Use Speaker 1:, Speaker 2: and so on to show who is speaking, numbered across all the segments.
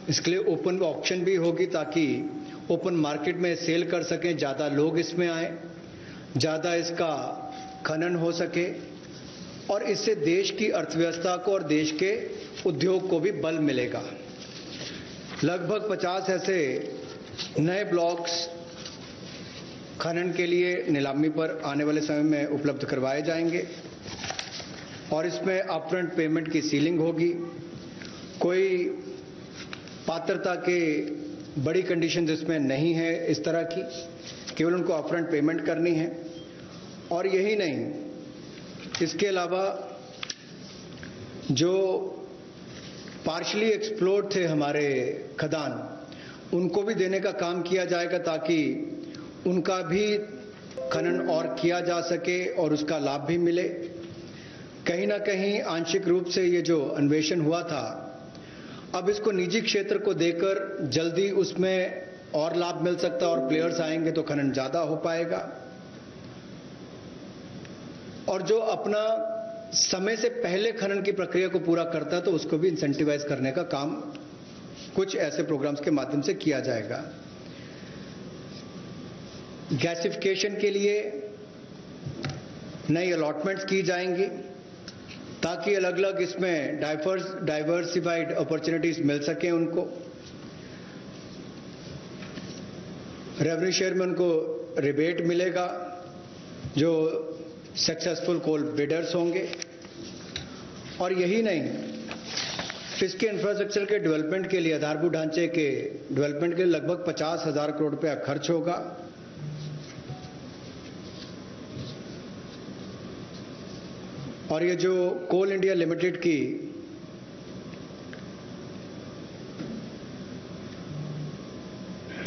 Speaker 1: इसके लिए open auction भी होगी ताकि ओपन मार्केट में सेल कर सकें, ज़्यादा लोग इसमें आए, ज़्यादा इसका खनन हो सके और इससे देश की अर्थव्यवस्था को और देश के उद्योग को भी बल मिलेगा। लगभग 50 ऐसे नए ब्लॉक्स खनन के लिए नीलामी पर आने वाले समय में उपलब्ध करवाए जाएंगे और इसमें अपफ्रंट पेमेंट की सीलिंग होगी। कोई पात्रता के बड़ी कंडीशन इसमें नहीं है इस तरह की, केवल उनको अपफ्रंट पेमेंट करनी है। और यही नहीं, इसके अलावा जो पार्शली एक्सप्लोर्ड थे हमारे खदान, उनको भी देने का काम किया जाएगा ताकि उनका भी खनन और किया जा सके और उसका लाभ भी मिले। कहीं ना कहीं आंशिक रूप से ये जो अन्वेषण हुआ था, अब इसको निजी क्षेत्र को देकर जल्दी उसमें और लाभ मिल सकता है और प्लेयर्स आएंगे तो खनन ज्यादा हो पाएगा। और जो अपना समय से पहले खनन की प्रक्रिया को पूरा करता है तो उसको भी इंसेंटिवाइज करने का काम कुछ ऐसे प्रोग्राम्स के माध्यम से किया जाएगा। गैसिफिकेशन के लिए नई अलॉटमेंट्स की जाएंगी ताकि अलग अलग इसमें डाइवर्सिफाइड अपॉर्चुनिटीज मिल सकें उनको। रेवेन्यू शेयर में उनको रिबेट मिलेगा जो सक्सेसफुल कोल बिडर्स होंगे। और यही नहीं, इसके इंफ्रास्ट्रक्चर के डेवलपमेंट के लिए, आधारभूत ढांचे के डेवलपमेंट के लिए लगभग 50,000 करोड़ रुपया खर्च होगा। और ये जो कोल इंडिया लिमिटेड की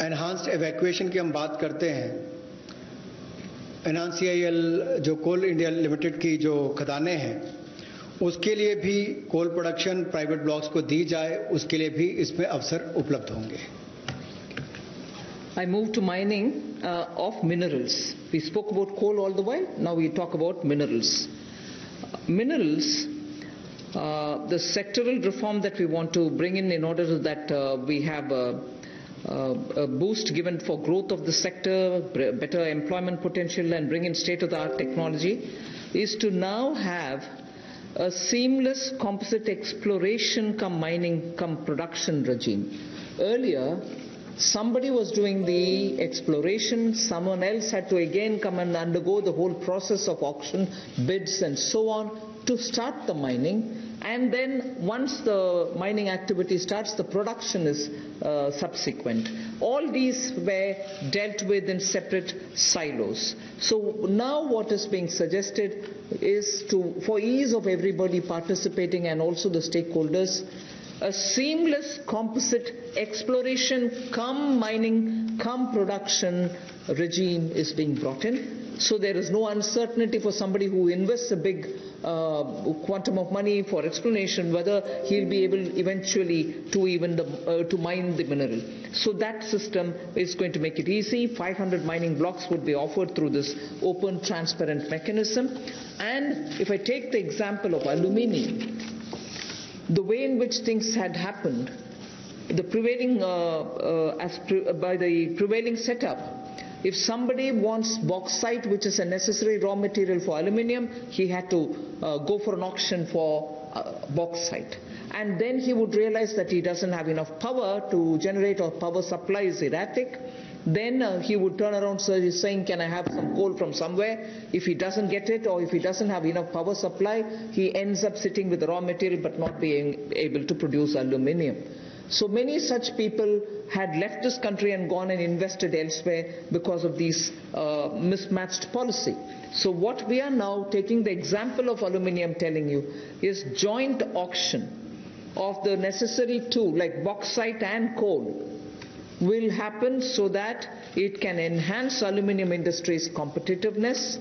Speaker 1: एनहांस्ड एवैक्यूएशन की हम बात करते हैं, एनहांस जो कोल इंडिया लिमिटेड की जो खदानें हैं, उसके लिए भी कोल प्रोडक्शन प्राइवेट ब्लॉक्स को दी जाए, उसके लिए भी इसमें अवसर उपलब्ध होंगे।
Speaker 2: I move to mining of minerals. We spoke about coal all the while. Now we talk about minerals. Minerals, the sectoral reform that we want to bring in order that we have a boost given for growth of the sector, better employment potential and bring in state-of-the-art technology, is to now have a seamless composite exploration cum mining cum production regime. Earlier, somebody was doing the exploration, someone else had to again come and undergo the whole process of auction, bids and so on to start the mining, and then once the mining activity starts, the production is subsequent. All these were dealt with in separate silos. So now what is being suggested is to, for ease of everybody participating and also the stakeholders, a seamless composite exploration cum mining cum production regime is being brought in. So there is no uncertainty for somebody who invests a big quantum of money for exploration whether he'll be able eventually to even to mine the mineral. So that system is going to make it easy. 500 mining blocks would be offered through this open, transparent mechanism. And if I take the example of aluminium, the way in which things had happened, the prevailing by the prevailing setup, if somebody wants bauxite, which is a necessary raw material for aluminium, he had to go for an auction for bauxite. And then he would realize that he doesn't have enough power to generate, or power supply is erratic. Then he would turn around saying, can I have some coal from somewhere? If he doesn't get it, or if he doesn't have enough power supply, he ends up sitting with the raw material but not being able to produce aluminium. So many such people had left this country and gone and invested elsewhere because of these mismatched policy. So what we are now taking the example of aluminium telling you is joint auction of the necessary two, like bauxite and coal, will happen so that it can enhance aluminium industry's competitiveness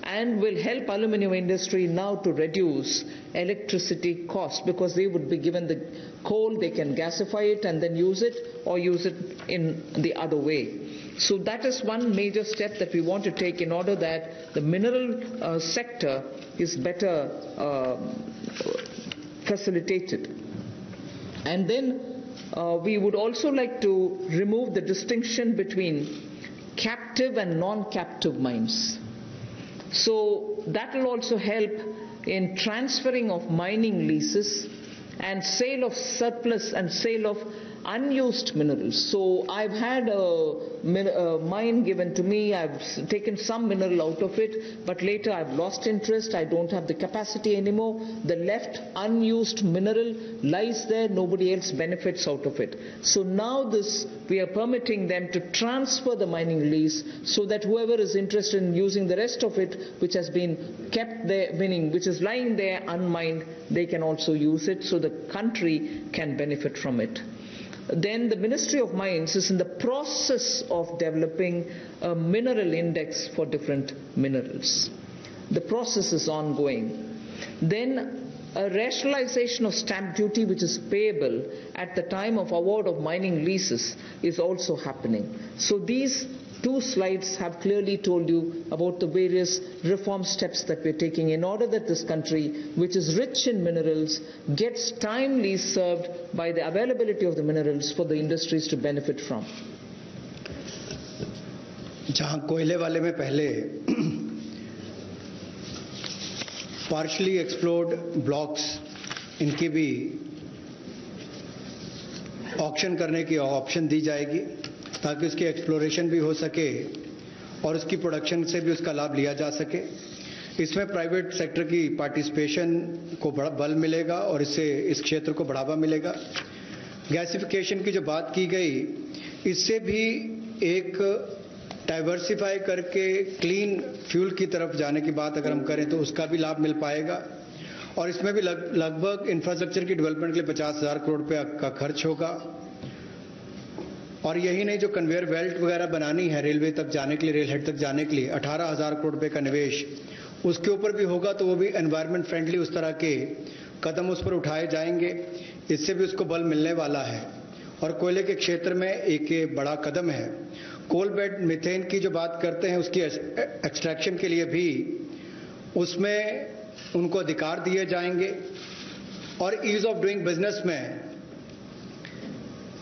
Speaker 2: and will help aluminium industry now to reduce electricity costs, because they would be given the coal, they can gasify it and then use it, or use it in the other way. So that is one major step that we want to take in order that the mineral sector is better facilitated. And then we would also like to remove the distinction between captive and non-captive mines. So that will also help in transferring of mining leases and sale of surplus and sale of unused minerals. So I've had a mine given to me, I've taken some mineral out of it, but later I've lost interest, I don't have the capacity anymore. The left unused mineral lies there, nobody else benefits out of it. So now we are permitting them to transfer the mining lease so that whoever is interested in using the rest of it, which has been kept there, meaning which is lying there unmined, they can also use it, so the country can benefit from it. Then the Ministry of Mines is in the process of developing a mineral index for different minerals. The process is ongoing. Then a rationalization of stamp duty, which is payable at the time of award of mining leases, is also happening. So these two slides have clearly told you about the various reform steps that we're taking in order that this country, which is rich in minerals, gets timely served by the availability of the minerals for the industries to benefit from.
Speaker 1: जहां कोयले वाले में पहले partially explored blocks इनकी भी auction करने की option दी जाएगी ताकि उसकी एक्सप्लोरेशन भी हो सके और उसकी प्रोडक्शन से भी उसका लाभ लिया जा सके। इसमें प्राइवेट सेक्टर की पार्टिसिपेशन को बड़ा बल मिलेगा और इससे इस क्षेत्र को बढ़ावा मिलेगा। गैसिफिकेशन की जो बात की गई, इससे भी एक डाइवर्सिफाई करके क्लीन फ्यूल की तरफ जाने की बात अगर हम करें तो उसका भी लाभ मिल पाएगा। और इसमें भी लगभग इंफ्रास्ट्रक्चर की डेवलपमेंट के लिए 50,000 करोड़ रुपए का खर्च होगा। और यही नहीं, जो कन्वेयर बेल्ट वगैरह बनानी है रेलवे तक जाने के लिए, रेल हेड तक जाने के लिए 18,000 करोड़ रुपए का निवेश उसके ऊपर भी होगा, तो वो भी एनवायरमेंट फ्रेंडली उस तरह के कदम उस पर उठाए जाएंगे। इससे भी उसको बल मिलने वाला है। और कोयले के क्षेत्र में एक बड़ा कदम है। कोल बेड मीथेन की जो बात करते हैं, उसकी एक्सट्रैक्शन के लिए भी उसमें उनको अधिकार दिए जाएंगे। और ईज ऑफ डूइंग बिजनेस में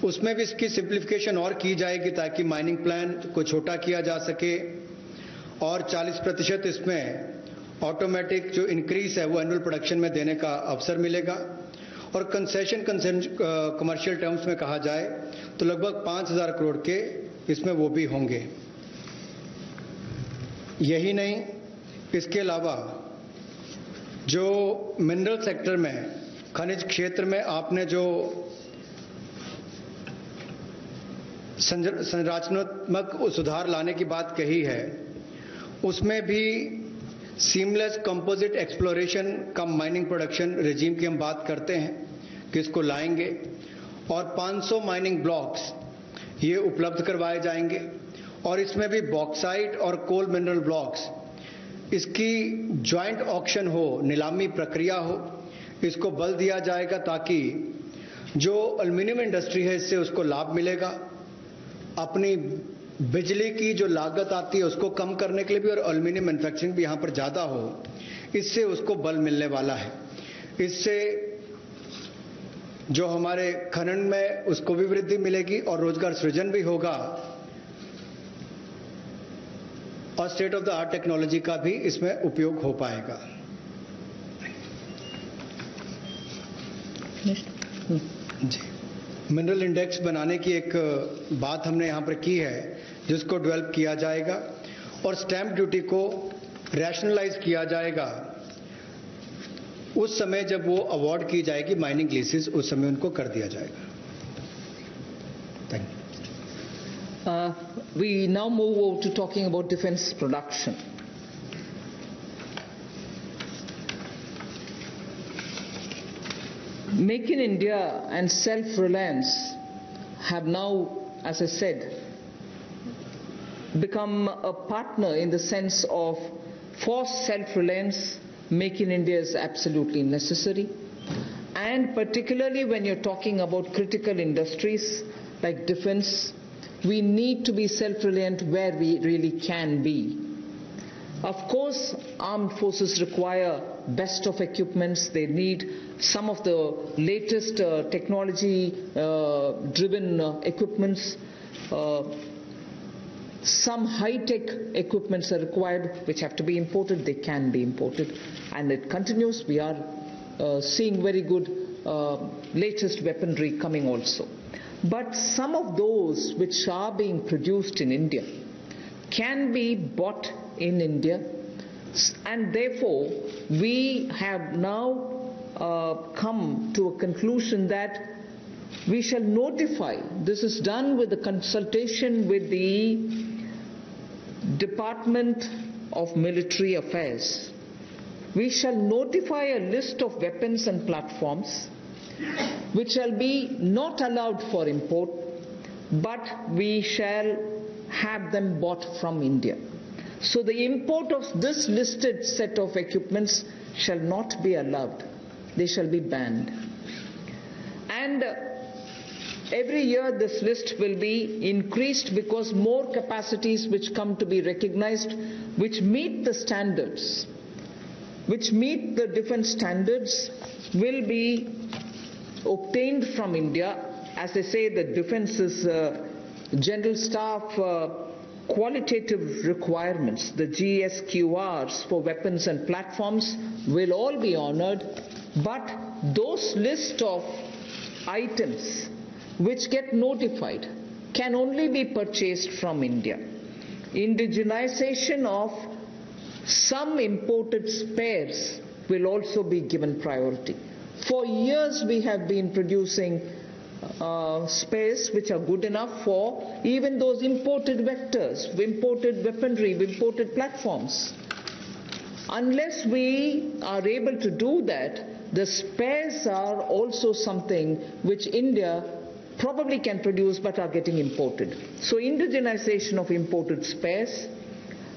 Speaker 1: उसमें भी इसकी सिंप्लीफिकेशन और की जाएगी ताकि माइनिंग प्लान को छोटा किया जा सके और 40% इसमें ऑटोमेटिक जो इंक्रीज है वो एनुअल प्रोडक्शन में देने का अवसर मिलेगा। और कंसेशन कमर्शियल टर्म्स में कहा जाए तो लगभग 5,000 करोड़ के इसमें वो भी होंगे। यही नहीं, इसके अलावा जो मिनरल सेक्टर में, खनिज क्षेत्र में आपने जो संरचनात्मक सुधार लाने की बात कही है, उसमें भी सीमलेस कंपोजिट एक्सप्लोरेशन का माइनिंग प्रोडक्शन रेजिम की हम बात करते हैं कि इसको लाएंगे। और 500 माइनिंग ब्लॉक्स ये उपलब्ध करवाए जाएंगे। और इसमें भी बॉक्साइट और कोल मिनरल ब्लॉक्स, इसकी ज्वाइंट ऑक्शन हो, नीलामी प्रक्रिया हो, इसको बल दिया जाएगा ताकि जो एल्युमिनियम इंडस्ट्री है इससे उसको लाभ मिलेगा। अपनी बिजली की जो लागत आती है उसको कम करने के लिए भी, और एल्युमिनियम मैन्युफैक्चरिंग भी यहां पर ज्यादा हो, इससे उसको बल मिलने वाला है। इससे जो हमारे खनन में उसको भी वृद्धि मिलेगी और रोजगार सृजन भी होगा और state of the art technology का भी इसमें उपयोग हो पाएगा। जी, मिनरल इंडेक्स बनाने की एक बात हमने यहां पर की है जिसको डेवलप किया जाएगा और स्टैंप ड्यूटी को रैशनलाइज किया जाएगा। उस समय जब वो अवार्ड की जाएगी माइनिंग लीसेस, उस समय उनको कर दिया जाएगा। Thank you.
Speaker 2: We now move over to talking about defense production. Make in India and self-reliance have now, as I said, become a partner in the sense of for self-reliance, Make in India is absolutely necessary. And particularly when you're talking about critical industries like defense, we need to be self-reliant where we really can be. Of course, armed forces require best of equipments, they need some of the latest technology-driven equipments. Some high-tech equipments are required which have to be imported. They can be imported, and it continues. We are seeing very good latest weaponry coming also. But some of those which are being produced in India can be bought in India, and therefore we have now come to a conclusion that we shall notify. This is done with the consultation with the Department of Military Affairs. We shall notify a list of weapons and platforms which shall be not allowed for import, but we shall have them bought from India. So the import of this listed set of equipments shall not be allowed. They shall be banned. And every year this list will be increased because more capacities which come to be recognized, which meet the standards, which meet the defense standards, will be obtained from India. As they say, the Defense General Staff qualitative requirements, the GSQRs for weapons and platforms, will all be honored, but those list of items which get notified can only be purchased from India. Indigenization of some imported spares will also be given priority. For years we have been producing spares which are good enough for even those imported vectors, imported weaponry, imported platforms. Unless we are able to do that, the spares are also something which India probably can produce but are getting imported. So indigenization of imported spares.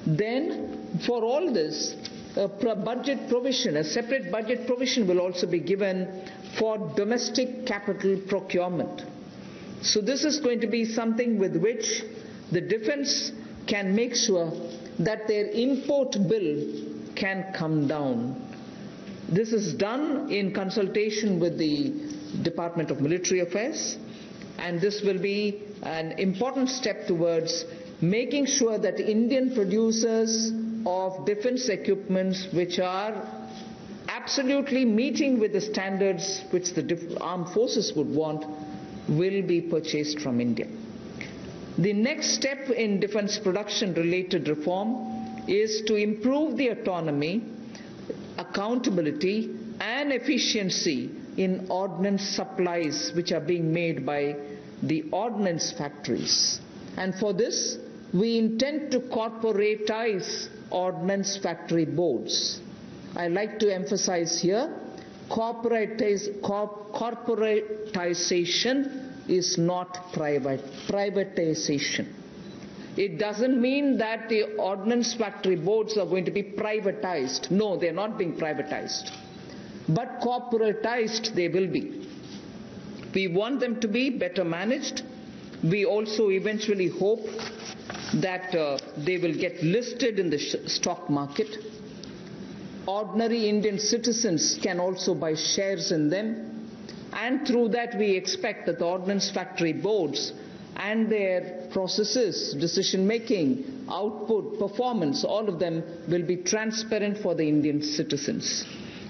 Speaker 2: Then for all this, a budget provision, a separate budget provision will also be given for domestic capital procurement. So this is going to be something with which the defense can make sure that their import bill can come down. This is done in consultation with the Department of Military Affairs, and this will be an important step towards making sure that Indian producers of defense equipments which are absolutely meeting with the standards which the armed forces would want will be purchased from India. The next step in defense production related reform is to improve the autonomy, accountability and efficiency in ordnance supplies which are being made by the ordnance factories. And for this, we intend to corporatize ordnance factory boards. I like to emphasize here, corporatization is not privatization. It doesn't mean that the ordnance factory boards are going to be privatized. No, they're not being privatized. But corporatized they will be. We want them to be better managed. We also eventually hope that they will get listed in the stock market. Ordinary Indian citizens can also buy shares in them, and through that we expect that the ordnance factory boards and their processes, decision making, output, performance, all of them will be transparent for the Indian citizens.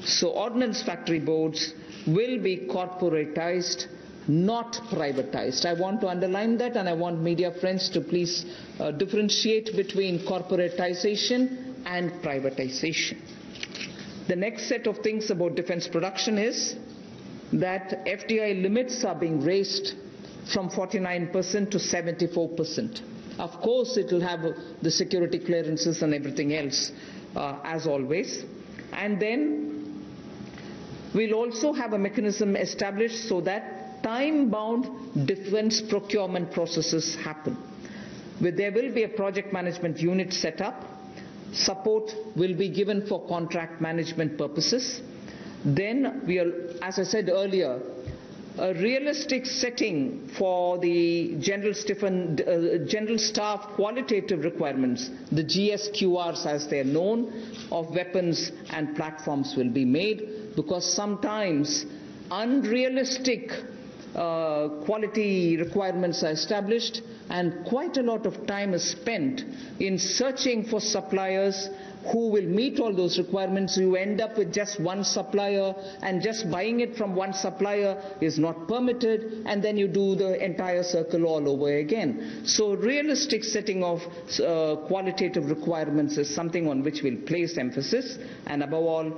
Speaker 2: So ordnance factory boards will be corporatized, not privatized. I want to underline that, and I want media friends to please differentiate between corporatization and privatization. The next set of things about defense production is that FDI limits are being raised from 49% to 74%. Of course, it will have the security clearances and everything else as always. And then we'll also have a mechanism established so that time-bound defense procurement processes happen. There will be a project management unit set up. Support will be given for contract management purposes. Then, as I said earlier, a realistic setting for the general staff qualitative requirements, the GSQRs as they are known, of weapons and platforms will be made, because sometimes unrealistic quality requirements are established and quite a lot of time is spent in searching for suppliers who will meet all those requirements. You end up with just one supplier, and just buying it from one supplier is not permitted, and then you do the entire circle all over again. So realistic setting of qualitative requirements is something on which we'll place emphasis, and above all,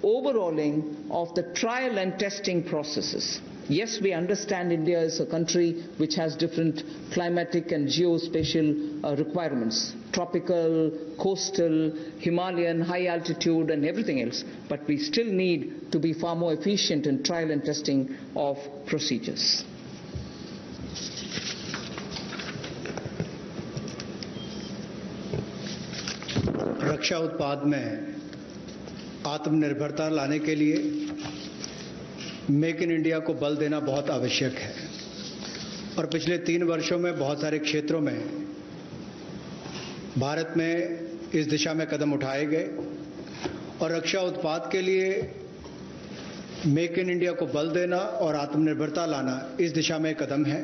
Speaker 2: overhauling of the trial and testing processes. Yes, we understand India is a country which has different climatic and geospatial requirements, tropical, coastal, Himalayan, high altitude and everything else, but we still need to be far more efficient in trial and testing of procedures.
Speaker 1: रक्षा उत्पाद में आत्मनिर्भरता लाने के लिए make in India को बल देना बहुत आवश्यक है, और पिछले 3 वर्षों में बहुत सारे क्षेत्रों में भारत में इस दिशा में कदम उठाए गए, और रक्षा उत्पाद के लिए मेक इन इंडिया को बल देना और आत्मनिर्भरता लाना इस दिशा में कदम है।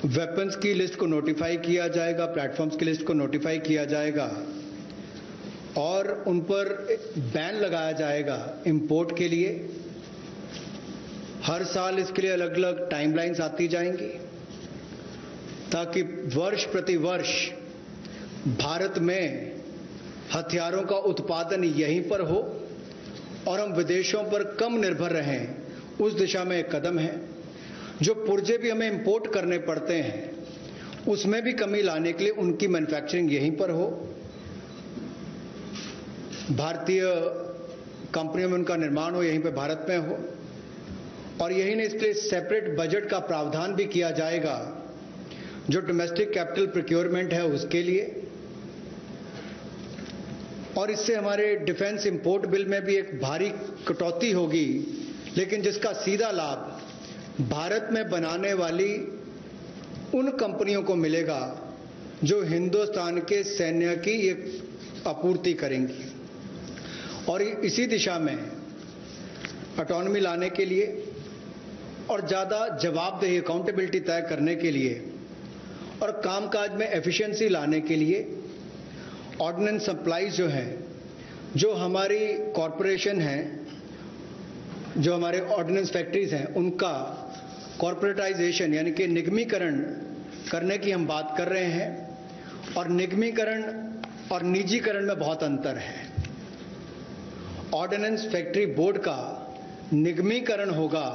Speaker 1: वेपन्स की लिस्ट को नोटिफाई किया जाएगा, प्लेटफॉर्म्स की लिस्ट को नोटिफाई किया जाएगा, और उन पर बैन लगाया जाएगा इंपोर्ट के लिए। हर साल इसके लिए अलग अलग टाइमलाइंस आती जाएंगी, ताकि वर्ष प्रति वर्ष भारत में हथियारों का उत्पादन यहीं पर हो और हम विदेशों पर कम निर्भर रहें। उस दिशा में एक कदम है। जो पुर्जे भी हमें इंपोर्ट करने पड़ते हैं उसमें भी कमी लाने के लिए उनकी मैन्युफैक्चरिंग यहीं पर हो, भारतीय कंपनियों में उनका निर्माण हो, यहीं पे भारत में हो। और यही नहीं, इसके लिए सेपरेट बजट का प्रावधान भी किया जाएगा जो डोमेस्टिक कैपिटल प्रोक्योरमेंट है उसके लिए। और इससे हमारे डिफेंस इंपोर्ट बिल में भी एक भारी कटौती होगी, लेकिन जिसका सीधा लाभ भारत में बनाने वाली उन कंपनियों को मिलेगा जो हिंदुस्तान के सैन्य की एक आपूर्ति करेंगी। और इसी दिशा में ऑटोनॉमी लाने के लिए और ज्यादा जवाबदेही अकाउंटेबिलिटी तय करने के लिए और कामकाज में एफिशिएंसी लाने के लिए ऑर्डिनेंस सप्लाईज जो है, जो हमारी कॉरपोरेशन है, जो हमारे ऑर्डिनेंस फैक्ट्रीज हैं, उनका कॉर्पोरेटाइजेशन यानी कि निगमीकरण करने की हम बात कर रहे हैं। और निगमीकरण और निजीकरण में बहुत अंतर है। ऑर्डिनेंस फैक्ट्री बोर्ड का निगमीकरण होगा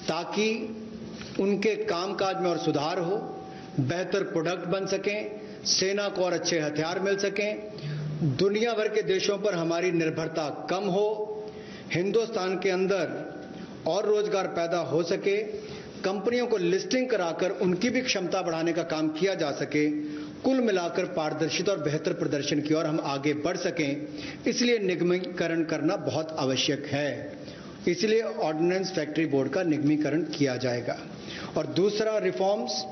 Speaker 1: ताकि उनके कामकाज में और सुधार हो, बेहतर प्रोडक्ट बन सकें, सेना को और अच्छे हथियार मिल सकें, दुनिया भर के देशों पर हमारी निर्भरता कम हो, हिंदुस्तान के अंदर और रोजगार पैदा हो सके, कंपनियों को लिस्टिंग कराकर उनकी भी क्षमता बढ़ाने का काम किया जा सके, कुल मिलाकर पारदर्शिता और बेहतर प्रदर्शन की ओर हम आगे बढ़ सकें। इसलिए निगमीकरण करना बहुत आवश्यक है। इसलिए ऑर्डिनेंस फैक्ट्री बोर्ड का निगमीकरण किया जाएगा। और दूसरा रिफॉर्म्स,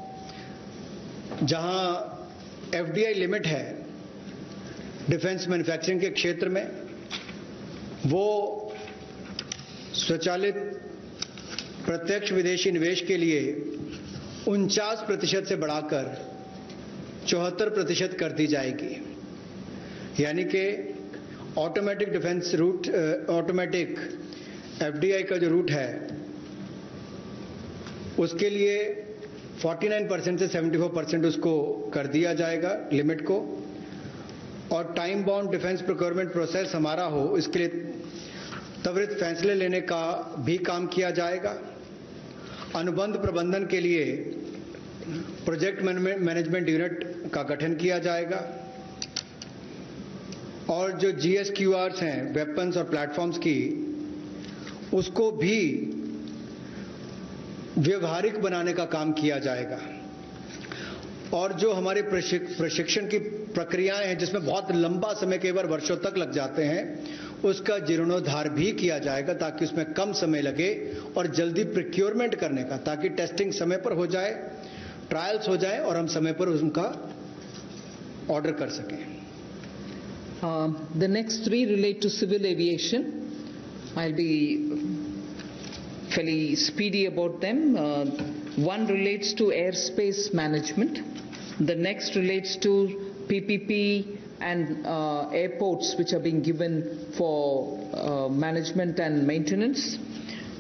Speaker 1: जहां एफडीआई लिमिट है डिफेंस मैन्युफैक्चरिंग के क्षेत्र में, वो स्वचालित प्रत्यक्ष विदेशी निवेश के लिए 49% से बढ़ाकर 74% कर दी जाएगी। यानी कि automatic defence route, automatic FDI का जो रूट है उसके लिए 49% से 74% उसको कर दिया जाएगा लिमिट को। और time bound defence procurement process हमारा हो, इसके लिए त्वरित फैसले लेने का भी काम किया जाएगा। अनुबंध प्रबंधन के लिए प्रोजेक्ट मैनेजमेंट यूनिट का गठन किया जाएगा। और जो GSQRs हैं वेपन्स और प्लेटफॉर्म्स की, उसको भी व्यवहारिक बनाने का काम किया जाएगा। और जो हमारे प्रशिक्षण की प्रक्रियाएं हैं जिसमें बहुत लंबा समय, कई बार वर्षों तक लग जाते हैं, उसका जीर्णोद्धार भी किया जाएगा ताकि उसमें कम समय लगे और जल्दी प्रोक्योरमेंट करने का, ताकि टेस्टिंग समय पर हो जाए, ट्रायल्स हो जाए और हम समय पर उनका ऑर्डर कर सकें.
Speaker 2: The next three relate to civil aviation. I'll be fairly speedy about them. One relates to airspace management. The next relates to PPP and airports which are being given for management and maintenance.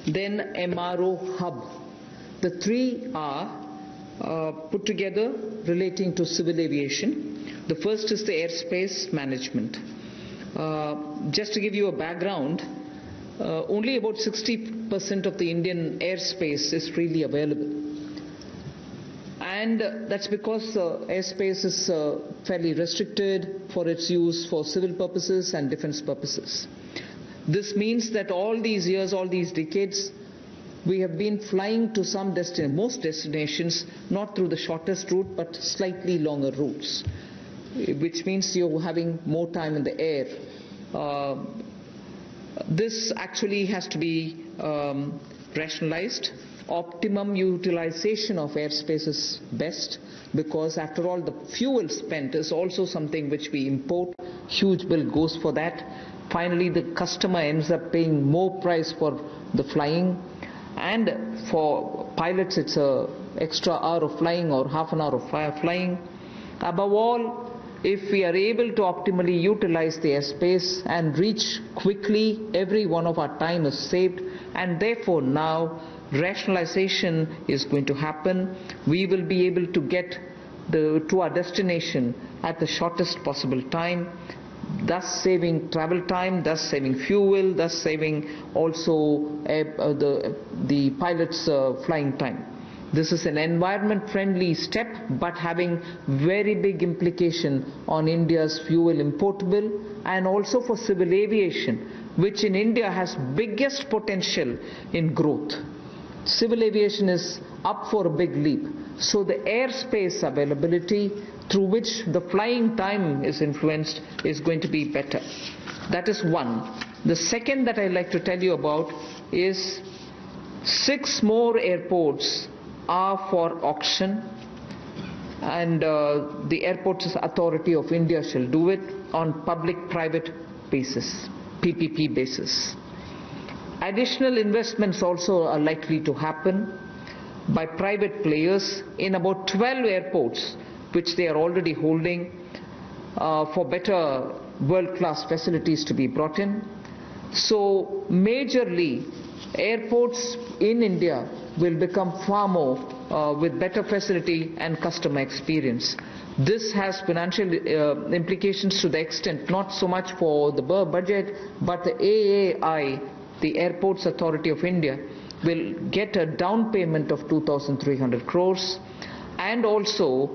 Speaker 2: Then MRO hub. The three are put together relating to civil aviation. The first is the airspace management. Just to give you a background, only about 60% of the Indian airspace is freely available. And that's because airspace is fairly restricted for its use for civil purposes and defense purposes. This means that all these years, all these decades, we have been flying to some most destinations, not through the shortest route, but slightly longer routes, which means you're having more time in the air. This actually has to be rationalized. Optimum utilization of airspace is best, because after all the fuel spent is also something which we import. Huge bill goes for that. Finally the customer ends up paying more price for the flying, and for pilots it's a extra hour of flying or half an hour of flying. Above all, if we are able to optimally utilize the airspace and reach quickly, every one of our time is saved, and therefore now rationalization is going to happen. We will be able to get to our destination at the shortest possible time, thus saving travel time, thus saving fuel, thus saving also the pilot's flying time. This is an environment-friendly step, but having very big implication on India's fuel importable, and also for civil aviation, which in India has biggest potential in growth. Civil aviation is up for a big leap. So the airspace availability through which the flying time is influenced is going to be better. That is one. The second that I'd like to tell you about is 6 more airports are for auction, and the Airports Authority of India shall do it on public-private basis, PPP basis. Additional investments also are likely to happen by private players in about 12 airports which they are already holding for better world-class facilities to be brought in. So majorly airports in India will become far more with better facility and customer experience. This has financial implications to the extent not so much for the budget, but the AAI, the Airports Authority of India, will get a down payment of 2,300 crores, and also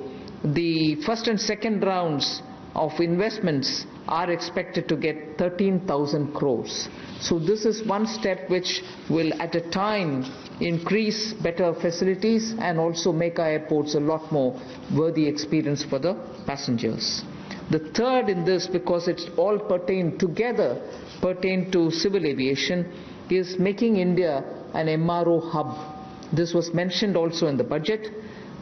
Speaker 2: the first and second rounds of investments are expected to get 13,000 crores. So this is one step which will at a time increase better facilities and also make our airports a lot more worthy experience for the passengers. The third in this, because it's all pertain to civil aviation, is making India an MRO hub. This was mentioned also in the budget.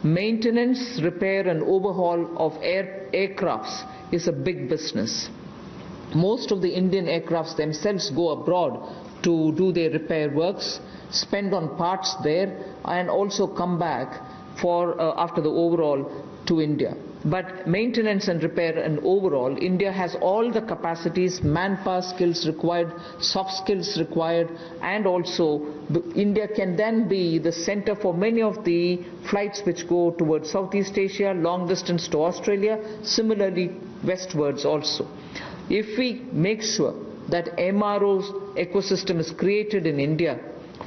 Speaker 2: Maintenance, repair and overhaul of aircrafts is a big business. Most of the Indian aircrafts themselves go abroad to do their repair works, spend on parts there, and also come back for after the overhaul to India. But maintenance and repair and overall, India has all the capacities, manpower skills required, soft skills required, and also India can then be the center for many of the flights which go towards Southeast Asia, long distance to Australia, similarly westwards also. If we make sure that MRO's ecosystem is created in India,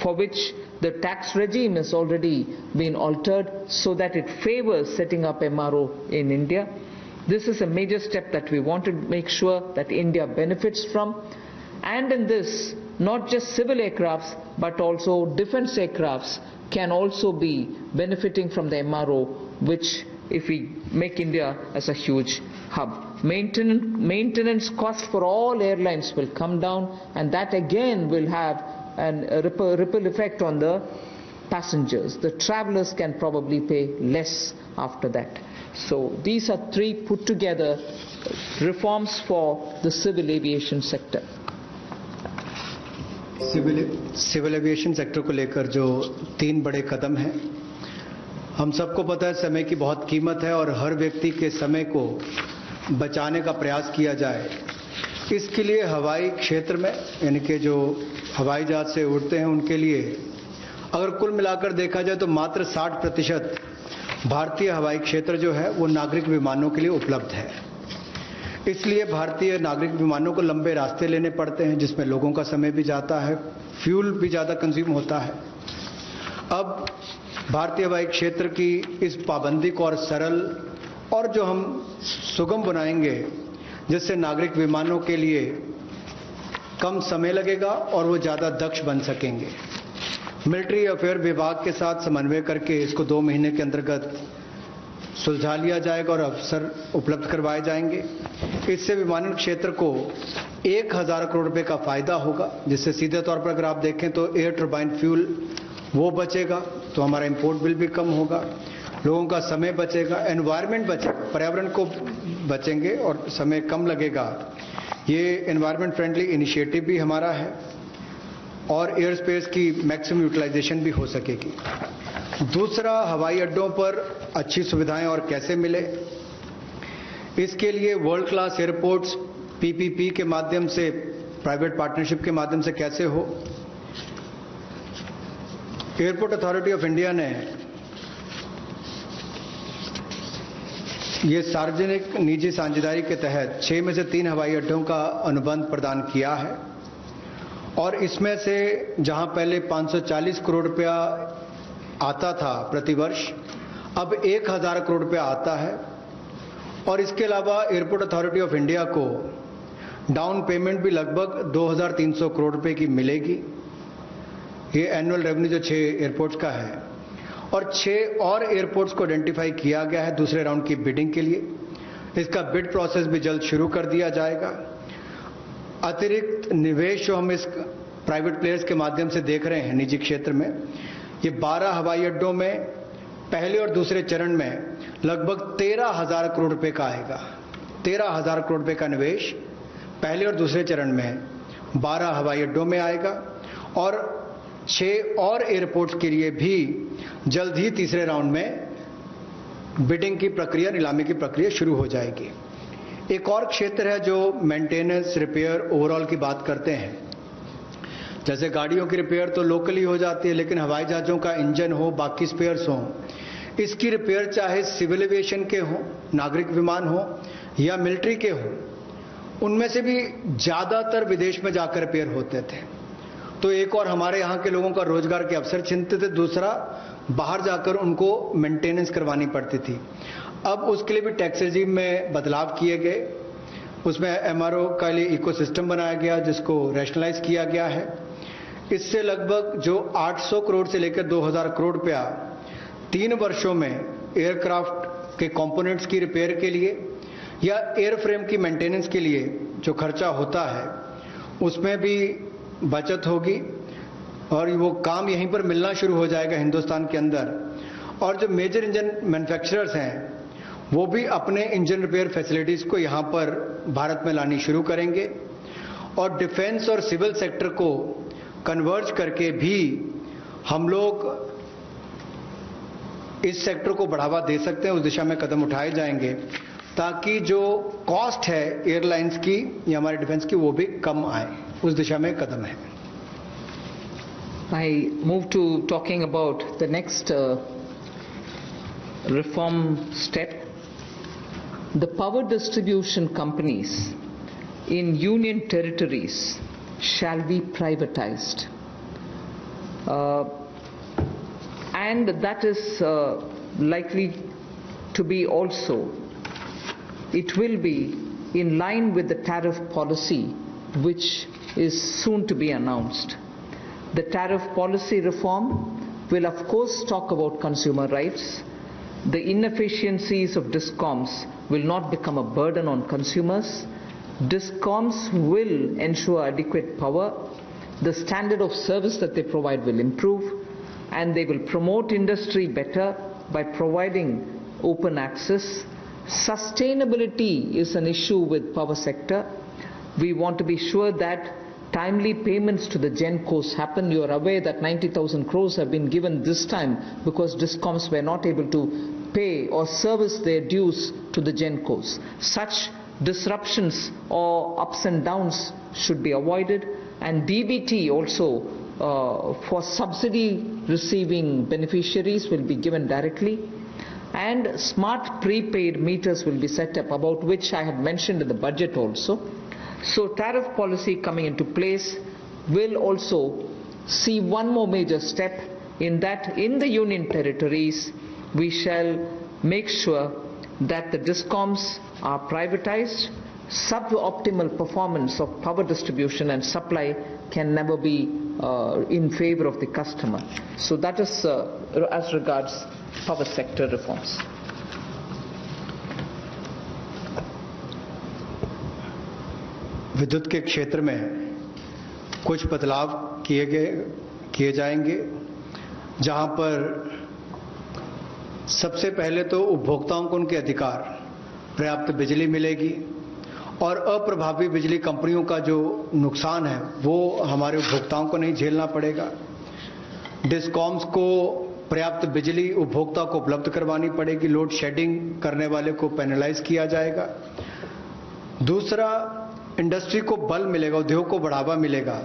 Speaker 2: for which the tax regime has already been altered so that it favors setting up MRO in India. This is a major step that we want to make sure that India benefits from. And in this, not just civil aircrafts, but also defense aircrafts can also be benefiting from the MRO, which if we make India as a huge hub. Maintenance cost for all airlines will come down, and that again will have a ripple effect on the passengers. The travelers can probably pay less after that. So these are three put together reforms for the civil aviation sector.
Speaker 1: Civil aviation sector को लेकर जो 3 बड़े कदम हैं, हम सबको पता है समय की बहुत कीमत है और हर व्यक्ति के समय को बचाने का प्रयास किया जाए। इसके लिए हवाई क्षेत्र में, यानी कि जो हवाई जहाज से उड़ते हैं उनके लिए अगर कुल मिलाकर देखा जाए तो मात्र 60% भारतीय हवाई क्षेत्र जो है वो नागरिक विमानों के लिए उपलब्ध है। इसलिए भारतीय नागरिक विमानों को लंबे रास्ते लेने पड़ते हैं, जिसमें लोगों का समय भी जाता है, फ्यूल भी ज़्यादा कंज्यूम होता है। अब भारतीय हवाई क्षेत्र की इस पाबंदी को और सरल और जो हम सुगम बनाएंगे, जिससे नागरिक विमानों के लिए कम समय लगेगा और वो ज़्यादा दक्ष बन सकेंगे। मिलिट्री अफेयर विभाग के साथ समन्वय करके इसको 2 महीने के अंतर्गत सुलझा लिया जाएगा और अवसर उपलब्ध करवाए जाएंगे। इससे विमानन क्षेत्र को 1000 करोड़ रुपए का फायदा होगा, जिससे सीधे तौर पर अगर आप देखें तो एयर टर्बाइन फ्यूल वो बचेगा, तो हमारा इंपोर्ट बिल भी कम होगा, लोगों का समय बचेगा, एनवायरनमेंट बचेगा, पर्यावरण को बचेंगे और समय कम लगेगा। ये एनवायरनमेंट फ्रेंडली इनिशिएटिव भी हमारा है और एयर स्पेस की मैक्सिमम यूटिलाइजेशन भी हो सकेगी। दूसरा, हवाई अड्डों पर अच्छी सुविधाएं और कैसे मिले, इसके लिए वर्ल्ड क्लास एयरपोर्ट्स पीपीपी के माध्यम से, प्राइवेट पार्टनरशिप के माध्यम से कैसे हो। एयरपोर्ट अथॉरिटी ऑफ इंडिया ने ये सार्वजनिक निजी साझेदारी के तहत 6 में से 3 हवाई अड्डों का अनुबंध प्रदान किया है और इसमें से जहां पहले 540 करोड़ रुपया आता था प्रतिवर्ष, अब 1000 करोड़ रुपया आता है। और इसके अलावा एयरपोर्ट अथॉरिटी ऑफ इंडिया को डाउन पेमेंट भी लगभग 2300 करोड़ रुपए की मिलेगी। ये एनुअल रेवेन्यू जो 6 एयरपोर्ट्स का है, और 6 और एयरपोर्ट्स को आइडेंटिफाई किया गया है दूसरे राउंड की बिडिंग के लिए। इसका बिड प्रोसेस भी जल्द शुरू कर दिया जाएगा। अतिरिक्त निवेश जो हम इस प्राइवेट प्लेयर्स के माध्यम से देख रहे हैं निजी क्षेत्र में, ये 12 हवाई अड्डों में पहले और दूसरे चरण में लगभग 13,000 करोड़ रुपए का आएगा। 13,000 करोड़ रुपए का निवेश पहले और दूसरे चरण में 12 हवाई अड्डों में आएगा और 6 और एयरपोर्ट्स के लिए भी जल्द ही तीसरे राउंड में बिडिंग की प्रक्रिया, नीलामी की प्रक्रिया शुरू हो जाएगी। एक और क्षेत्र है जो मेंटेनेंस, रिपेयर, ओवरऑल की बात करते हैं। जैसे गाड़ियों की रिपेयर तो लोकली हो जाती है, लेकिन हवाई जहाजों का इंजन हो, बाकी स्पेयर्स हो, इसकी रिपेयर चाहे सिविल एविएशन के हो, नागरिक विमान हो या मिलिट्री के हो, उनमें से भी ज्यादातर विदेश में जाकर रिपेयर होते थे। तो एक और हमारे यहाँ के लोगों का रोजगार के अवसर छिनते थे, दूसरा बाहर जाकर उनको मेंटेनेंस करवानी पड़ती थी। अब उसके लिए भी टैक्स रेजिम में बदलाव किए गए, उसमें एमआरओ का लिए इकोसिस्टम बनाया गया जिसको रैशनलाइज किया गया है। इससे लगभग जो 800 करोड़ से लेकर 2000 करोड़ रुपया 3 वर्षों में एयरक्राफ्ट के कंपोनेंट्स की रिपेयर के लिए या एयरफ्रेम की मेंटेनेंस के लिए जो खर्चा होता है उसमें भी बचत होगी और वो काम यहीं पर मिलना शुरू हो जाएगा हिंदुस्तान के अंदर। और जो मेजर इंजन मैन्युफैक्चरर्स हैं वो भी अपने इंजन रिपेयर फैसिलिटीज को यहां पर भारत में लानी शुरू करेंगे और डिफेंस और सिविल सेक्टर को कन्वर्ज करके भी हम लोग इस सेक्टर को बढ़ावा दे सकते हैं। उस दिशा में कदम उठाए जाएंगे ताकि जो कॉस्ट है एयरलाइंस की या हमारे डिफेंस की वो भी कम आए, उस दिशा में कदम है।
Speaker 2: I move to talking about the next reform step. The power distribution companies in union territories shall be privatized. And that is likely to be also, it will be in line with the tariff policy which is soon to be announced. The tariff policy reform will of course talk about consumer rights, the inefficiencies of DISCOMs will not become a burden on consumers. DISCOMs will ensure adequate power. The standard of service that they provide will improve, and they will promote industry better by providing open access. Sustainability is an issue with power sector. We want to be sure that timely payments to the GENCOs happen. You are aware that 90,000 crores have been given this time because DISCOMs were not able to pay or service their dues to the GENCOs. Such disruptions or ups and downs should be avoided, and DBT also for subsidy receiving beneficiaries will be given directly, and smart prepaid meters will be set up, about which I had mentioned in the budget also. So tariff policy coming into place will also see one more major step, in that in the union territories we shall make sure that the DISCOMs are privatized. Suboptimal performance of power distribution and supply can never be in favor of the customer. So that is as regards power sector reforms.
Speaker 1: विद्युत के क्षेत्र में कुछ बदलाव किए जाएंगे, जहां पर सबसे पहले तो उपभोक्ताओं को उनके अधिकार, पर्याप्त बिजली मिलेगी और अप्रभावी बिजली कंपनियों का जो नुकसान है वो हमारे उपभोक्ताओं को नहीं झेलना पड़ेगा। डिस्कॉम्स को पर्याप्त बिजली उपभोक्ता को उपलब्ध करवानी पड़ेगी। लोड शेडिंग करने वाले को पेनलाइज किया जाएगा। दूसरा, इंडस्ट्री को बल मिलेगा, उद्योग को बढ़ावा मिलेगा।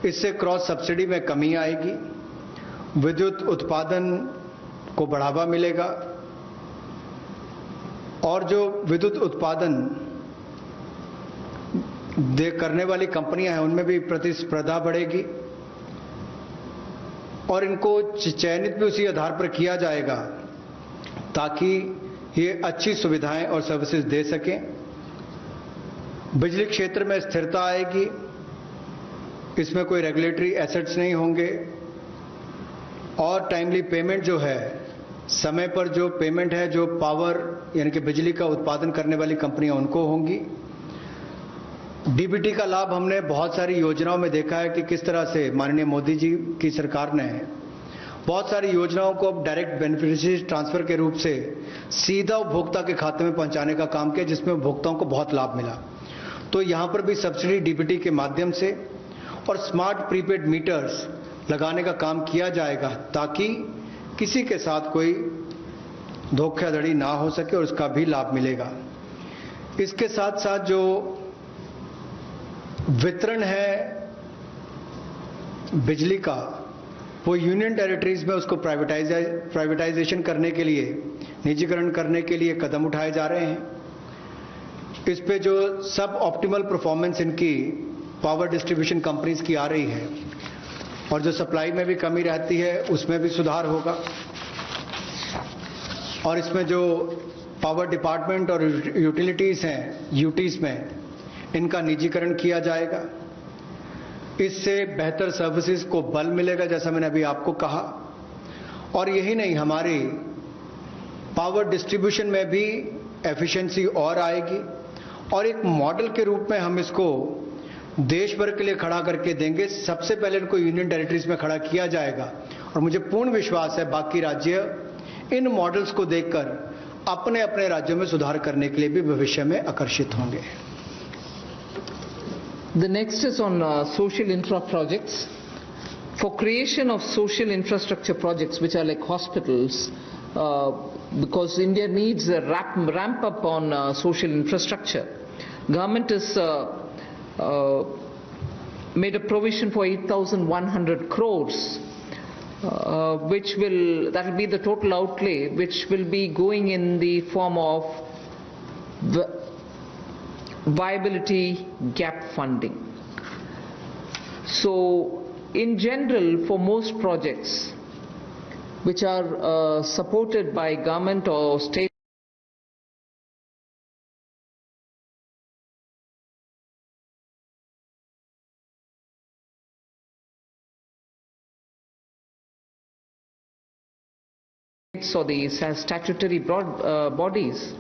Speaker 1: इससे क्रॉस सब्सिडी में कमी आएगी, विद्युत उत्पादन को बढ़ावा मिलेगा और जो विद्युत उत्पादन करने वाली कंपनियां हैं उनमें भी प्रतिस्पर्धा बढ़ेगी और इनको चयनित भी उसी आधार पर किया जाएगा ताकि ये अच्छी सुविधाएं और सर्विसेज दे सकें। बिजली क्षेत्र में स्थिरता आएगी, इसमें कोई रेगुलेटरी एसेट्स नहीं होंगे और टाइमली पेमेंट जो है, समय पर जो पेमेंट है, जो पावर यानी कि बिजली का उत्पादन करने वाली कंपनियां उनको होंगी। डीबीटी का लाभ हमने बहुत सारी योजनाओं में देखा है कि किस तरह से माननीय मोदी जी की सरकार ने बहुत सारी योजनाओं को अब डायरेक्ट बेनिफिशियरी ट्रांसफर के रूप से सीधा उपभोक्ता के खाते में पहुंचाने का काम किया, जिसमें उपभोक्ताओं को बहुत लाभ मिला। तो यहां पर भी सब्सिडी डीबीटी के माध्यम से और स्मार्ट प्रीपेड मीटर्स लगाने का काम किया जाएगा ताकि किसी के साथ कोई धोखाधड़ी ना हो सके और उसका भी लाभ मिलेगा। इसके साथ साथ जो वितरण है बिजली का, वो यूनियन टेरिटरीज में उसको प्राइवेटाइजेशन करने के लिए, निजीकरण करने के लिए कदम उठाए जा रहे हैं। इस पे जो सब ऑप्टिमल परफॉर्मेंस इनकी पावर डिस्ट्रीब्यूशन कंपनीज की आ रही है और जो सप्लाई में भी कमी रहती है उसमें भी सुधार होगा और इसमें जो पावर डिपार्टमेंट और यूटिलिटीज हैं, यूटीज में, इनका निजीकरण किया जाएगा। इससे बेहतर सर्विसेज को बल मिलेगा, जैसा मैंने अभी आपको कहा। और यही नहीं, हमारी पावर डिस्ट्रीब्यूशन में भी एफिशिएंसी और आएगी और एक मॉडल के रूप में हम इसको देश भर के लिए खड़ा करके देंगे। सबसे पहले इनको यूनियन टेरिटरीज में खड़ा किया जाएगा और मुझे पूर्ण विश्वास है बाकी राज्य इन मॉडल्स को देखकर अपने अपने राज्यों में सुधार करने के लिए भी भविष्य में आकर्षित होंगे।
Speaker 2: The next is on social infra projects. For creation of social infrastructure projects, which are like hospitals, because India needs a ramp up on social infrastructure, government has made a provision for 8,100 crores, that will be the total outlay, which will be going in the form of viability gap funding. So in general, for most projects which are supported by government or state, states or the statutory bodies,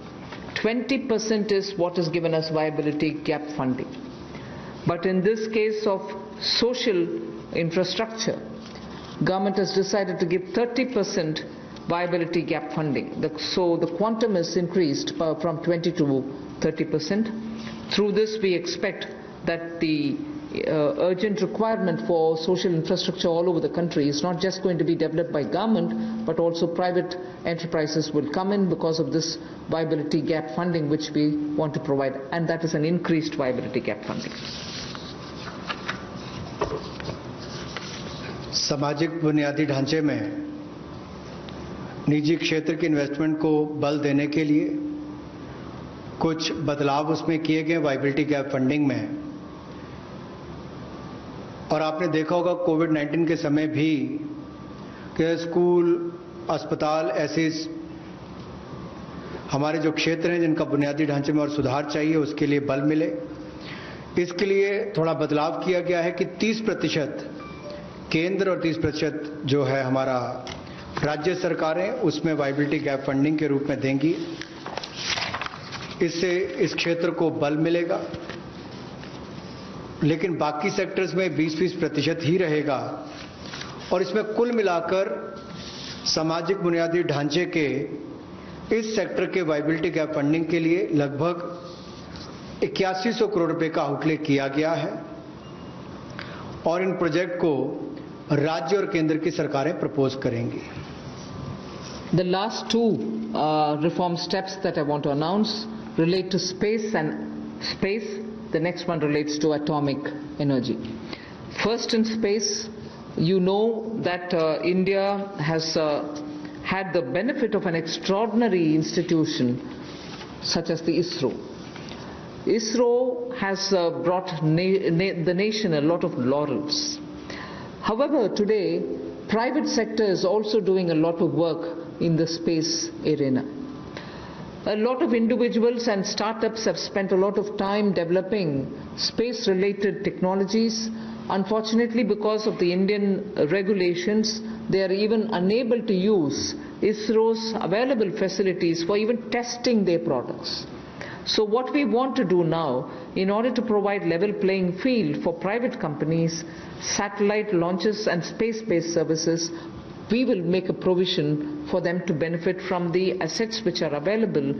Speaker 2: 20% is what is given as viability gap funding. But in this case of social infrastructure, government has decided to give 30% viability gap funding. So the quantum is increased from 20 to 30%. Through this, we expect that the urgent requirement for social infrastructure all over the country is not just going to be developed by government, but also private enterprises will come in because of this viability gap funding which we want to provide, and that is an increased viability gap funding.
Speaker 1: सामाजिक बुनियादी ढांचे में निजी क्षेत्र के investment को बल देने के लिए कुछ बदलाव उसमें किए गए वायबिलिटी गैप फंडिंग में। और आपने देखा होगा कोविड-19 के समय भी कि स्कूल, अस्पताल ऐसे हमारे जो क्षेत्र हैं जिनका बुनियादी ढांचे में और सुधार चाहिए, उसके लिए बल मिले। इसके लिए थोड़ा बदलाव किया गया है कि 30% केंद्र और 30% जो है हमारा राज्य सरकारें उसमें वायबिलिटी गैप फंडिंग के रूप में देंगी। इससे इस क्षेत्र को बल मिलेगा, लेकिन बाकी सेक्टर्स में 20-20% ही रहेगा। और इसमें कुल मिलाकर सामाजिक बुनियादी ढांचे के इस सेक्टर के वायबिलिटी गैप फंडिंग के लिए लगभग 8100 करोड़ रुपए का आउटले किया गया है और इन प्रोजेक्ट को राज्य और केंद्र की सरकारें प्रपोज करेंगी।
Speaker 2: The last two reform steps that I want to announce relate to space and space. The next one relates to atomic energy. First, in space, you know that India has had the benefit of an extraordinary institution such as the ISRO. ISRO has brought the nation a lot of laurels. However, today, private sector is also doing a lot of work in the space arena. A lot of individuals and startups have spent a lot of time developing space-related technologies. Unfortunately, because of the Indian regulations, they are even unable to use ISRO's available facilities for even testing their products. So what we want to do now, in order to provide level playing field for private companies, satellite launches and space-based services, we will make a provision for them to benefit from the assets which are available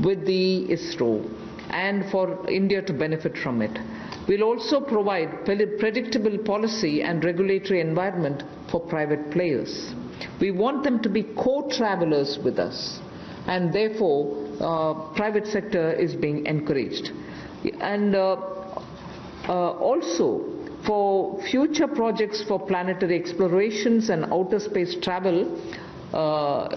Speaker 2: with the ISRO and for India to benefit from it. We'll also provide predictable policy and regulatory environment for private players. We want them to be co-travelers with us, and therefore private sector is being encouraged. And also for future projects for planetary explorations and outer space travel,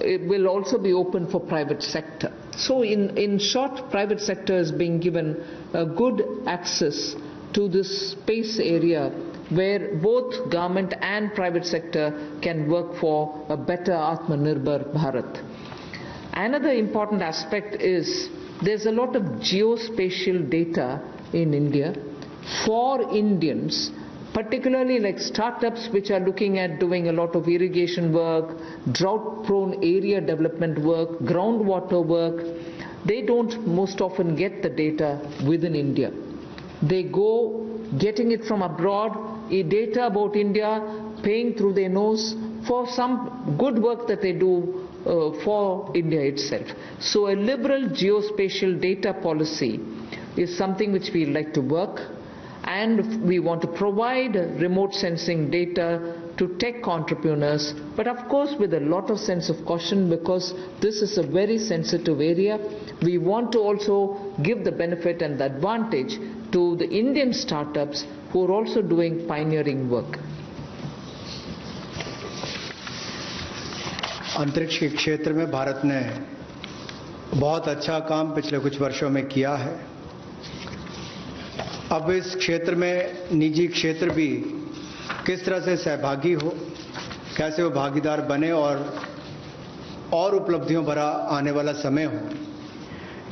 Speaker 2: it will also be open for private sector. So in short, private sector is being given a good access to this space area where both government and private sector can work for a better Atmanirbhar Bharat. Another important aspect is there's a lot of geospatial data in India for Indians, particularly like startups which are looking at doing a lot of irrigation work, drought-prone area development work, groundwater work. They don't most often get the data within India. They go getting it from abroad, data about India, paying through their nose for some good work that they do for India itself. So a liberal geospatial data policy is something which we like to work, and we want to provide remote sensing data to tech entrepreneurs, but of course with a lot of sense of caution, because this is a very sensitive area. We want to also give the benefit and the advantage to the Indian startups who are also doing pioneering work.
Speaker 1: अंतरिक्ष के क्षेत्र में भारत ने बहुत अच्छा काम पिछले कुछ वर्षों में किया है। अब इस क्षेत्र में निजी क्षेत्र भी किस तरह से सहभागी हो, कैसे वो भागीदार बने और उपलब्धियों भरा आने वाला समय हो,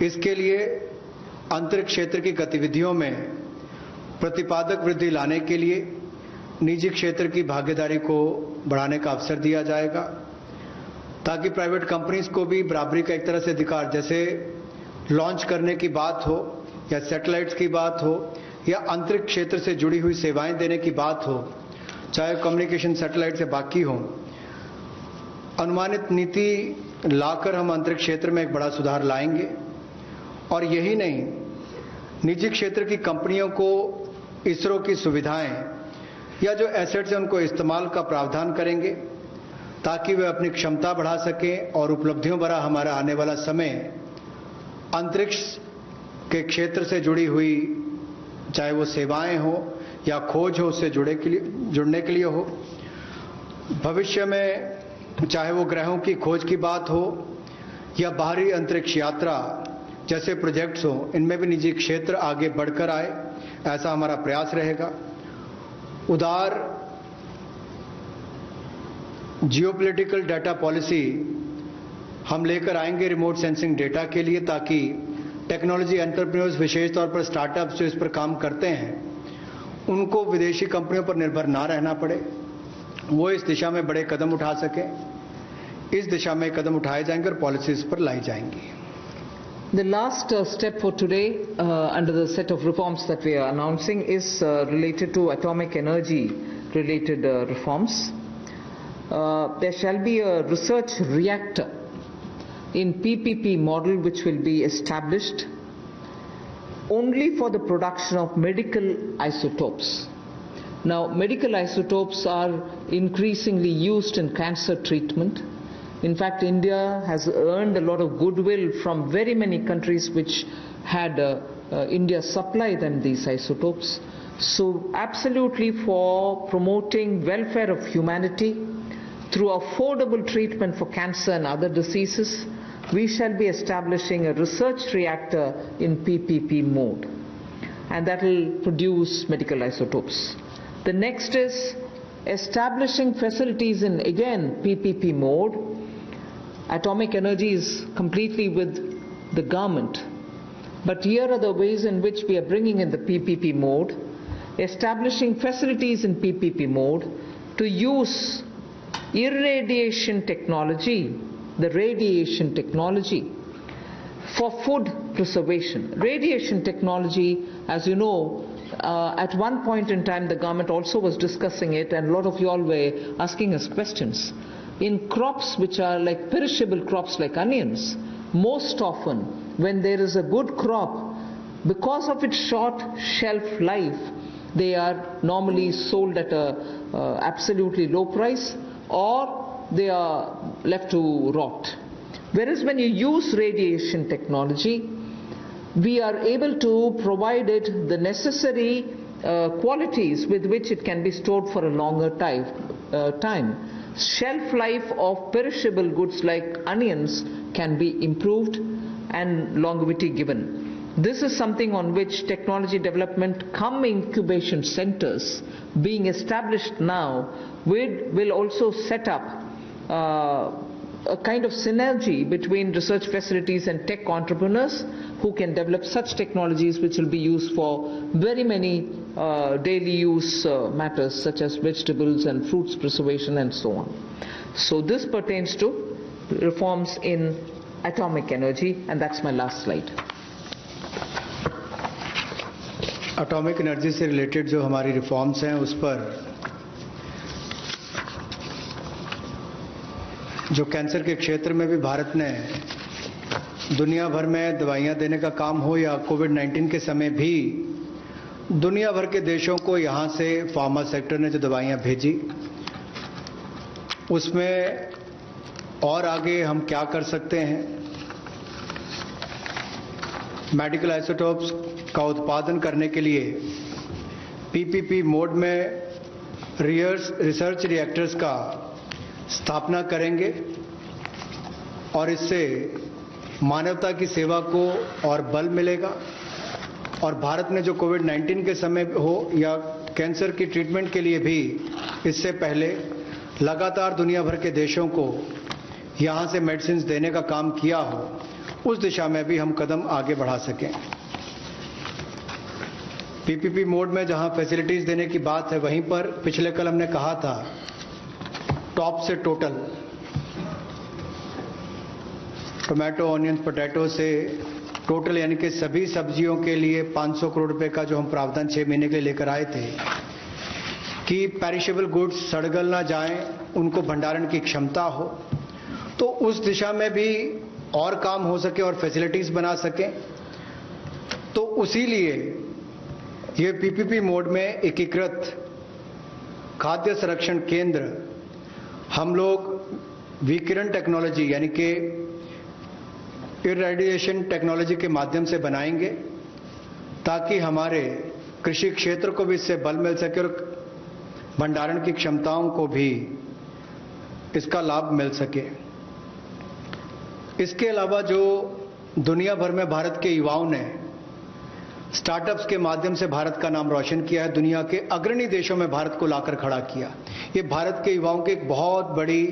Speaker 1: इसके लिए अंतरिक्ष क्षेत्र की गतिविधियों में प्रतिपादक वृद्धि लाने के लिए निजी क्षेत्र की भागीदारी को बढ़ाने का अवसर दिया जाएगा। ताकि प्राइवेट कंपनीज को भी बराबरी का एक तरह से अधिकार, जैसे लॉन्च करने की बात हो या सैटेलाइट्स की बात हो या अंतरिक्ष क्षेत्र से जुड़ी हुई सेवाएं देने की बात हो, चाहे कम्युनिकेशन सैटेलाइट से बाकी हो, अनुमानित नीति लाकर हम अंतरिक्ष क्षेत्र में एक बड़ा सुधार लाएंगे। और यही नहीं, निजी क्षेत्र की कंपनियों को इसरो की सुविधाएं या जो एसेट्स हैं उनको इस्तेमाल का प्रावधान करेंगे ताकि वे अपनी क्षमता बढ़ा सकें और उपलब्धियों भरा हमारा आने वाला समय अंतरिक्ष के क्षेत्र से जुड़ी हुई, चाहे वो सेवाएं हो या खोज हो, उससे जुड़ने के लिए हो। भविष्य में चाहे वो ग्रहों की खोज की बात हो या बाहरी अंतरिक्ष यात्रा जैसे प्रोजेक्ट्स हो, इनमें भी निजी क्षेत्र आगे बढ़कर आए, ऐसा हमारा प्रयास रहेगा। उदार जियोपॉलिटिकल डाटा पॉलिसी हम लेकर आएंगे रिमोट सेंसिंग डेटा के लिए, ताकि टेक्नोलॉजी एंटरप्रेन्योर्स, विशेष तौर पर स्टार्टअप्स जो इस पर काम करते हैं, उनको विदेशी कंपनियों पर निर्भर ना रहना पड़े, वो इस दिशा में बड़े कदम उठा सकें। इस दिशा में कदम उठाए जाएंगे और पॉलिसीज पर लाई जाएंगी।
Speaker 2: The last step for today under the set of reforms that we are announcing is related to atomic energy related reforms. There shall be a research reactor in PPP model which will be established only for the production of medical isotopes. Now, medical isotopes are increasingly used in cancer treatment. In fact, India has earned a lot of goodwill from very many countries which had India supply them these isotopes. So absolutely for promoting welfare of humanity through affordable treatment for cancer and other diseases, we shall be establishing a research reactor in PPP mode, and that will produce medical isotopes. The next is establishing facilities in, again, PPP mode. Atomic energy is completely with the government, but here are the ways in which we are bringing in the PPP mode, establishing facilities in PPP mode to use irradiation technology, the radiation technology, for food preservation. Radiation technology, as you know, at one point in time the government also was discussing it, and a lot of you all were asking us questions. In crops which are like perishable crops like onions, most often when there is a good crop, because of its short shelf life, they are normally sold at a absolutely low price, or they are left to rot. Whereas when you use radiation technology, we are able to provide it the necessary qualities with which it can be stored for a longer time. Shelf life of perishable goods like onions can be improved and longevity given. This is something on which technology development cum incubation centers being established now will also set up a kind of synergy between research facilities and tech entrepreneurs who can develop such technologies which will be used for very many daily use matters such as vegetables and fruits preservation and so on. So this pertains to reforms in atomic energy, and that's my last slide.
Speaker 1: Atomic energy से related जो हमारी reforms हैं उस पर जो cancer के क्षेत्र में भी भारत ने दुनिया भर में दवाइयां देने का काम हो, या कोविड-19 के समय भी दुनिया भर के देशों को यहां से फार्मा सेक्टर ने जो दवाइयां भेजी, उसमें और आगे हम क्या कर सकते हैं। मेडिकल आइसोटोप्स का उत्पादन करने के लिए पीपीपी मोड में रिसर्च रिएक्टर्स का स्थापना करेंगे, और इससे मानवता की सेवा को और बल मिलेगा। और भारत ने जो कोविड-19 के समय हो या कैंसर की ट्रीटमेंट के लिए भी इससे पहले लगातार दुनिया भर के देशों को यहां से मेडिसिन देने का काम किया हो, उस दिशा में भी हम कदम आगे बढ़ा सकें। पीपीपी मोड में जहां फैसिलिटीज देने की बात है, वहीं पर पिछले कल हमने कहा था टॉप से टोटल, टोमेटो, ऑनियन, पोटैटो से टोटल यानी कि सभी सब्जियों के लिए 500 करोड़ रुपए का जो हम प्रावधान 6 महीने के लिए लेकर आए थे कि पेरिशेबल गुड्स सड़गल ना जाएं, उनको भंडारण की क्षमता हो, तो उस दिशा में भी और काम हो सके और फैसिलिटीज बना सकें। तो उसी लिए ये पीपीपी मोड में एकीकृत खाद्य संरक्षण केंद्र हम लोग विकिरण टेक्नोलॉजी यानी कि इरेडिएशन टेक्नोलॉजी के माध्यम से बनाएंगे ताकि हमारे कृषि क्षेत्र को भी इससे बल मिल सके और भंडारण की क्षमताओं को भी इसका लाभ मिल सके। इसके अलावा जो दुनिया भर में भारत के युवाओं ने स्टार्टअप्स के माध्यम से भारत का नाम रोशन किया है, दुनिया के अग्रणी देशों में भारत को लाकर खड़ा किया, ये भारत के युवाओं की एक बहुत बड़ी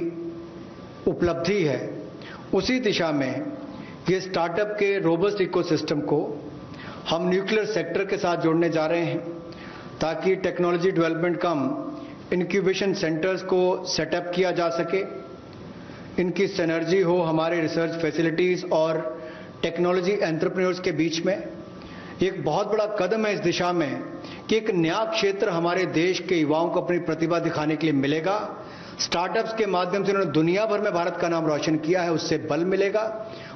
Speaker 1: उपलब्धि है। उसी दिशा में ये स्टार्टअप के रोबस्ट इकोसिस्टम को हम न्यूक्लियर सेक्टर के साथ जोड़ने जा रहे हैं ताकि टेक्नोलॉजी डेवलपमेंट कम इंक्यूबेशन सेंटर्स को सेटअप किया जा सके, इनकी सिनर्जी हो हमारे रिसर्च फैसिलिटीज और टेक्नोलॉजी एंटरप्रेन्योर्स के बीच में। एक बहुत बड़ा कदम है इस दिशा में कि एक नया क्षेत्र हमारे देश के युवाओं को अपनी प्रतिभा दिखाने के लिए मिलेगा। स्टार्टअप्स के माध्यम से उन्होंने दुनिया भर में भारत का नाम रोशन किया है, उससे बल मिलेगा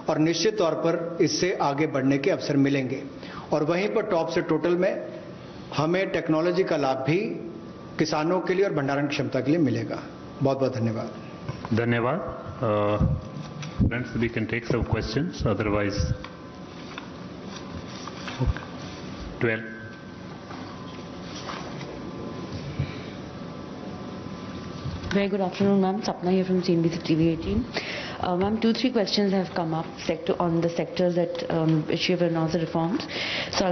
Speaker 1: और निश्चित तौर पर इससे आगे बढ़ने के अवसर मिलेंगे। और वहीं पर टॉप से टोटल में हमें टेक्नोलॉजी का लाभ भी किसानों के लिए और भंडारण क्षमता के लिए मिलेगा। बहुत बहुत धन्यवाद।
Speaker 3: धन्यवाद। Friends, we can take some questions, otherwise 12.
Speaker 4: Very good afternoon, ma'am. Sapna here from CNBC TV 18. Ma'am, 2-3 questions have come up on the sectors that which you have announced the reforms. So